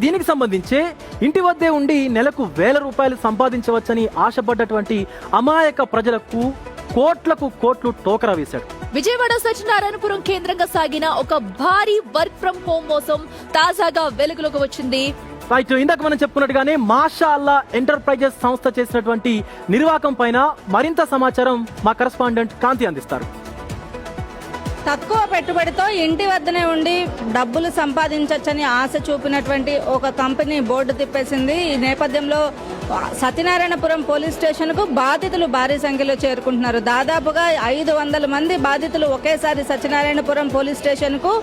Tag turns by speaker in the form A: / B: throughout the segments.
A: దీనికి సంబంధించి ఇంటి వద్దే ఉండి నెలకు వేల రూపాయలు సంపాదించవచ్చని ఆశపడ్డటువంటి అమాయక ప్రజలకు కోట్లకు కోట్లు టోకరా వేశాడు.
B: విజయవాడ సత్యనారాయణపురం కేంద్రంగా సాగిన ఒక భారీ వర్క్ ఫ్రం హోం మోసం తాజాగా వెలుగులోకి వచ్చింది.
A: రైట్, ఇందాక మనం చెప్పుకున్నట్టుగానే మాషా అల్లా ఎంటర్ప్రైజెస్ సంస్థ చేసినటువంటి నిర్వాకం పైన మరింత సమాచారం మా కరెస్పాండెంట్ కాంతి అందిస్తారు.
C: తక్కువ పెట్టుబడితో ఇంటి వద్దనే ఉండి డబ్బులు సంపాదించవచ్చని ఆశ చూపినటువంటి ఒక కంపెనీ బోర్డు తిప్పేసింది. ఈ నేపథ్యంలో సత్యనారాయణపురం పోలీస్ స్టేషన్కు బాధితులు భారీ సంఖ్యలో చేరుకుంటున్నారు. దాదాపుగా 500 మంది బాధితులు ఒకేసారి సత్యనారాయణపురం పోలీస్ స్టేషన్కు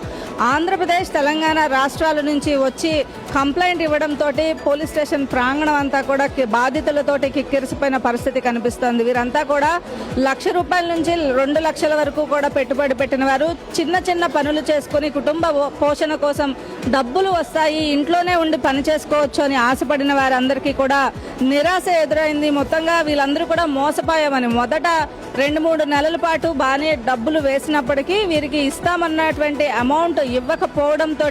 C: ఆంధ్రప్రదేశ్ తెలంగాణ రాష్ట్రాల నుంచి వచ్చి కంప్లైంట్ ఇవ్వడంతో పోలీస్ స్టేషన్ ప్రాంగణం అంతా కూడా బాధితులతోటి కిక్కిరిసిపోయిన పరిస్థితి కనిపిస్తోంది. వీరంతా కూడా ₹1,00,000 నుంచి 2,00,000 వరకు కూడా పెట్టుబడి పెట్టిన వారు. చిన్న చిన్న పనులు చేసుకుని కుటుంబ పోషణ కోసం డబ్బులు వస్తాయి, ఇంట్లోనే ఉండి పని చేసుకోవచ్చు అని ఆశపడిన వారందరికీ కూడా నిరాశ ఎదురైంది. మొత్తంగా వీళ్ళందరూ కూడా మోసపోయామని మొదట 2-3 నెలల పాటు బాగానే డబ్బులు వేసినప్పటికీ వీరికి ఇస్తామన్నటువంటి అమౌంట్ ఇవ్వకపోవడంతో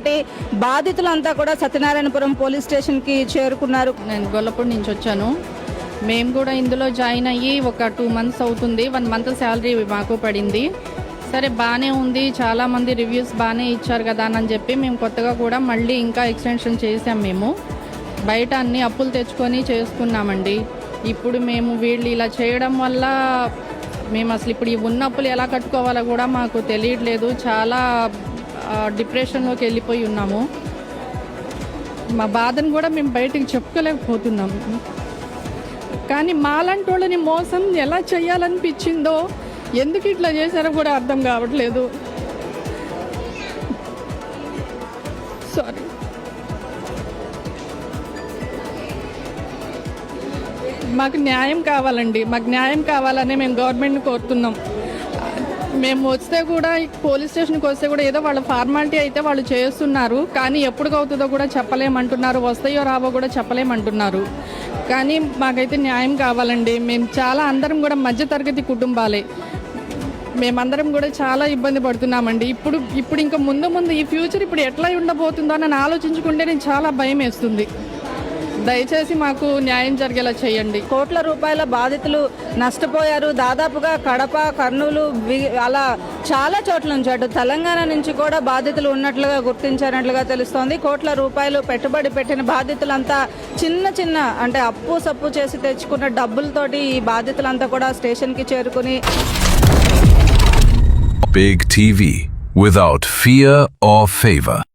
C: బాధితులంతా కూడా సత్యనారాయణపురం పోలీస్ స్టేషన్కి చేరుకున్నారు.
D: నేను గొల్లపూడి నుంచి వచ్చాను. మేము కూడా ఇందులో జాయిన్ అయ్యి ఒక 2 months అవుతుంది. 1 month శాలరీ మాకు పడింది. సరే బాగానే ఉంది, చాలామంది రివ్యూస్ బాగానే ఇచ్చారు కదా అని చెప్పి మేము కొత్తగా కూడా మళ్ళీ ఇంకా ఎక్స్టెన్షన్ చేసాం. మేము బయట అన్ని అప్పులు తెచ్చుకొని చేసుకున్నామండి. ఇప్పుడు మేము వీళ్ళు ఇలా చేయడం వల్ల మేము అసలు ఇప్పుడు ఈ ఉన్న అప్పులు ఎలా కట్టుకోవాలో కూడా మాకు తెలియట్లేదు. చాలా డిప్రెషన్లోకి వెళ్ళిపోయి ఉన్నాము. మా బాధను కూడా మేము బయటకు చెప్పుకోలేకపోతున్నాము. కానీ మాలాంటి వాళ్ళని మోసం ఎలా చేయాలనిపించిందో, ఎందుకు ఇట్లా చేశారో కూడా అర్థం కావట్లేదు. సారీ. మాకు న్యాయం కావాలండి. మాకు న్యాయం కావాలని మేము గవర్నమెంట్ని కోరుతున్నాం. మేము వస్తే కూడా పోలీస్ స్టేషన్కి వస్తే కూడా ఏదో వాళ్ళ ఫార్మాలిటీ అయితే వాళ్ళు చేస్తున్నారు, కానీ ఎప్పుడు అవుతుందో కూడా చెప్పలేమంటున్నారు, వస్తాయో రావో కూడా చెప్పలేమంటున్నారు. కానీ మాకైతే న్యాయం కావాలండి. మేము చాలా అందరం కూడా మధ్యతరగతి కుటుంబాలే. మేమందరం కూడా చాలా ఇబ్బంది పడుతున్నామండి. ఇప్పుడు ఇంకా ముందు ఈ ఫ్యూచర్ ఇప్పుడు ఎట్లా ఉండబోతుందో అని ఆలోచించుకుంటే నేను చాలా భయం వేస్తుంది. దయచేసి మాకు న్యాయం జరిగేలా చేయండి.
C: కోట్ల రూపాయల బాధితులు నష్టపోయారు. దాదాపుగా కడప, కర్నూలు అలా చాలా చోట్ల నుంచి అటు తెలంగాణ నుంచి కూడా బాధితులు ఉన్నట్లుగా గుర్తించినట్లుగా తెలుస్తోంది. కోట్ల రూపాయలు పెట్టుబడి పెట్టిన బాధితులంతా చిన్న అంటే అప్పు సప్పు చేసి తెచ్చుకున్న డబ్బులతోటి ఈ బాధితులంతా కూడా స్టేషన్కి చేరుకుని
E: Big TV without fear or favor.